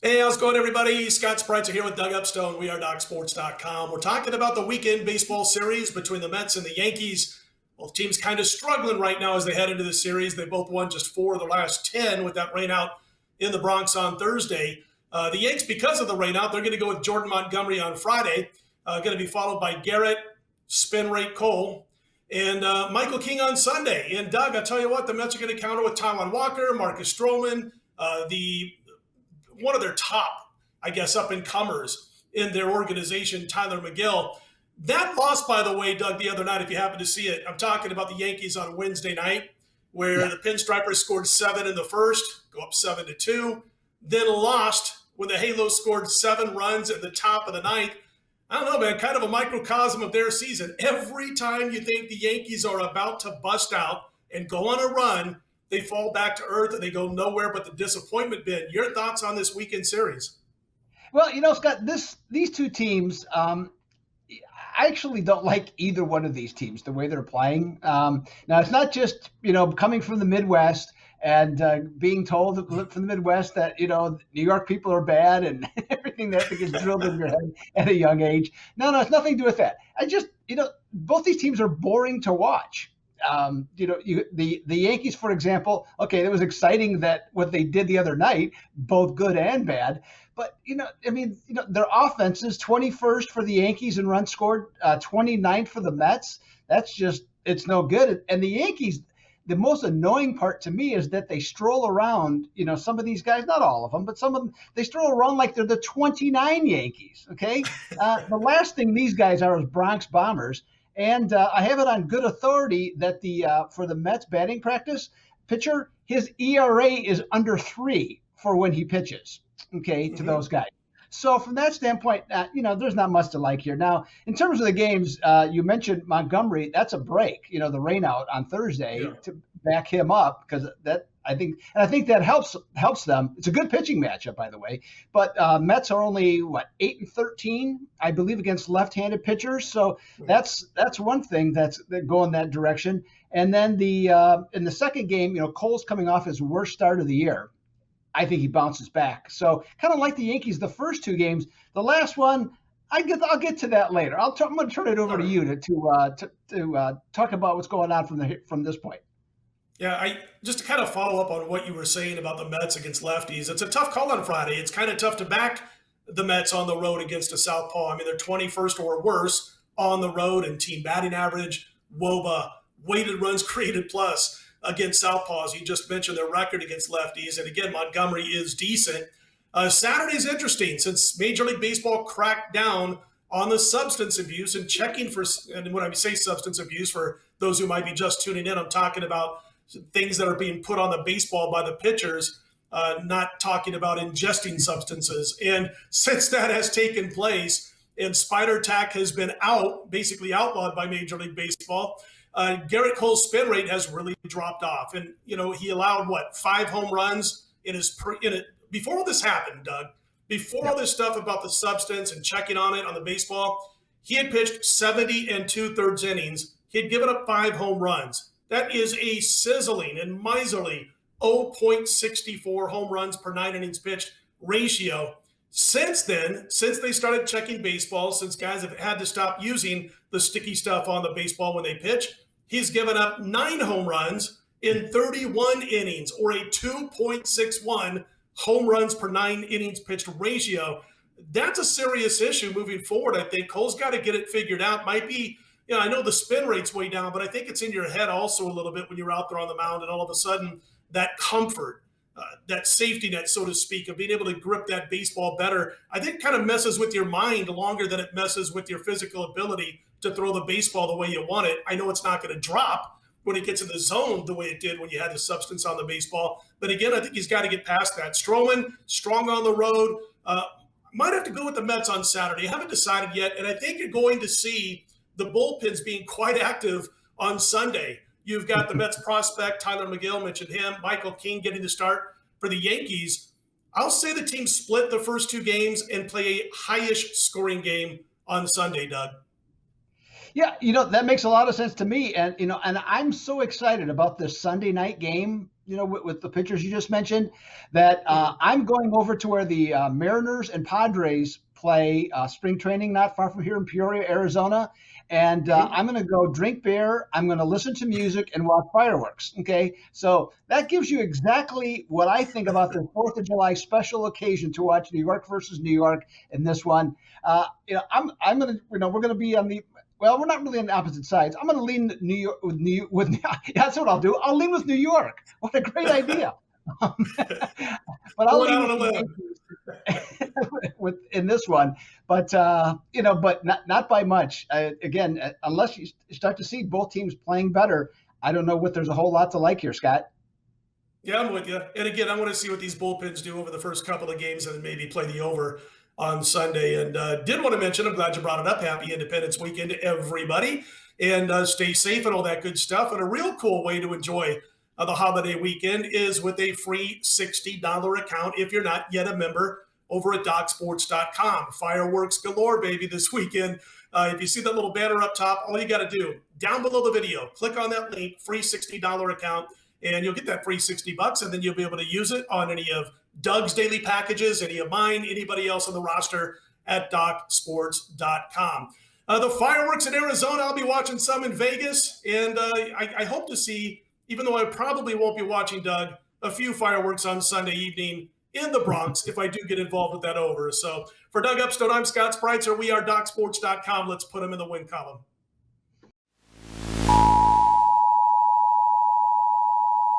Hey, how's it going, everybody? Scott Spreitzer here with Doug Upstone. We are DocSports.com. We're talking about the weekend baseball series between the Mets and the Yankees. Both teams kind of struggling right now as they head into the series. They both won just 4 of the last 10 with that rainout in the Bronx on Thursday. The Yanks, because of the rainout, they're going to go with Jordan Montgomery on Friday. Going to be followed by Garrett, Spin Rate Cole, and Michael King on Sunday. And Doug, I'll tell you what, the Mets are going to counter with Taijuan Walker, Marcus Stroman, one of their top, I guess, up-and-comers in their organization, Tyler McGill. That loss, by the way, Doug, the other night, if you happen to see it, I'm talking about the Yankees on Wednesday night, where the Pinstripers scored 7 in the first, go up 7-2, then lost when the Halos scored 7 runs at the top of the ninth. I don't know, man, kind of a microcosm of their season. Every time you think the Yankees are about to bust out and go on a run, they fall back to earth and they go nowhere but the disappointment bin. Your thoughts on this weekend series? Well, Scott, these two teams, I actually don't like either one of these teams, the way they're playing. Now, it's not just, coming from the Midwest and being told from the Midwest that, New York people are bad and everything that gets drilled in your head at a young age. No, it's nothing to do with that. I just, both these teams are boring to watch. The Yankees, for example, okay, it was exciting that what they did the other night, both good and bad. But, their offense is 21st for the Yankees in runs scored, 29th for the Mets. That's just, it's no good. And the Yankees, the most annoying part to me is that they stroll around, some of these guys, not all of them, but some of them, they stroll around like they're the 29 Yankees, okay? The last thing these guys are is Bronx Bombers. And I have it on good authority that for the Mets batting practice pitcher, his ERA is under 3 for when he pitches, okay, to those guys. So from that standpoint, there's not much to like here. Now, in terms of the games, you mentioned Montgomery. That's a break, the rainout on Thursday to back him up because I think that helps them. It's a good pitching matchup, by the way. But Mets are only 8-13, I believe, against left-handed pitchers. So that's one thing that's going that direction. And then in the second game, Cole's coming off his worst start of the year. I think he bounces back. So kind of like the Yankees, the first 2 games. The last one, I'll get to that later. I'm going to turn it over to you to talk about what's going on from this point. Yeah, just to kind of follow up on what you were saying about the Mets against lefties, it's a tough call on Friday. It's kind of tough to back the Mets on the road against a southpaw. They're 21st or worse on the road in team batting average, WOBA, weighted runs created plus against southpaws. You just mentioned their record against lefties. And again, Montgomery is decent. Saturday's interesting since Major League Baseball cracked down on the substance abuse and checking for, and when I say substance abuse, for those who might be just tuning in, I'm talking about things that are being put on the baseball by the pitchers, not talking about ingesting substances. And since that has taken place and Spider Tack has been basically outlawed by Major League Baseball, Garrett Cole's spin rate has really dropped off. And, he allowed, 5 home runs before all this happened, Doug, before all this stuff about the substance and checking on it on the baseball, he had pitched 70 2/3 innings. He had given up 5 home runs. That is a sizzling and miserly 0.64 home runs per 9 innings pitched ratio. Since then, since they started checking baseball, since guys have had to stop using the sticky stuff on the baseball when they pitch, he's given up 9 home runs in 31 innings, or a 2.61 home runs per 9 innings pitched ratio. That's a serious issue moving forward. I think Cole's got to get it figured out. Might be, I know the spin rate's way down, but I think it's in your head also a little bit when you're out there on the mound and all of a sudden that comfort, that safety net, so to speak, of being able to grip that baseball better, I think kind of messes with your mind longer than it messes with your physical ability to throw the baseball the way you want it. I know it's not going to drop when it gets in the zone the way it did when you had the substance on the baseball. But again, I think he's got to get past that. Stroman, strong on the road. Might have to go with the Mets on Saturday. I haven't decided yet, and I think you're going to see the bullpens being quite active on Sunday. You've got the Mets prospect, Tyler McGill, mentioned him, Michael King getting the start for the Yankees. I'll say the team split the first 2 games and play a high-ish scoring game on Sunday, Doug. Yeah, that makes a lot of sense to me. And, and I'm so excited about this Sunday night game with the pitchers you just mentioned, that I'm going over to where the Mariners and Padres play spring training, not far from here in Peoria, Arizona. And Mhm. I'm going to go drink beer. I'm going to listen to music and watch fireworks. Okay, so that gives you exactly what I think about the Fourth of July special occasion to watch New York versus New York in this one. I'm going to, we're going to be on the well, we're not really on the opposite sides. I'm going to lean New York with that's what I'll do. I'll lean with New York. What a great idea! But I'll Going lean out on with a the limb. Yankees with in this one. But but not by much. Again, unless you start to see both teams playing better, I don't know what there's a whole lot to like here, Scott. Yeah, I'm with you. And again, I want to see what these bullpens do over the first couple of games and then maybe play the over on Sunday. And did want to mention, I'm glad you brought it up. Happy Independence Weekend to everybody. And stay safe and all that good stuff. And a real cool way to enjoy the holiday weekend is with a free $60 account if you're not yet a member over at DocSports.com. Fireworks galore, baby, this weekend. If you see that little banner up top, all you got to do, down below the video, click on that link, free $60 account, and you'll get that free $60, and then you'll be able to use it on any of Doug's daily packages, any of mine, anybody else on the roster at DocSports.com. The fireworks in Arizona, I'll be watching some in Vegas, and I hope to see, even though I probably won't be watching, Doug, a few fireworks on Sunday evening in the Bronx if I do get involved with that over. So for Doug Upstone, I'm Scott Spreitzer. We are DocSports.com. Let's put them in the win column.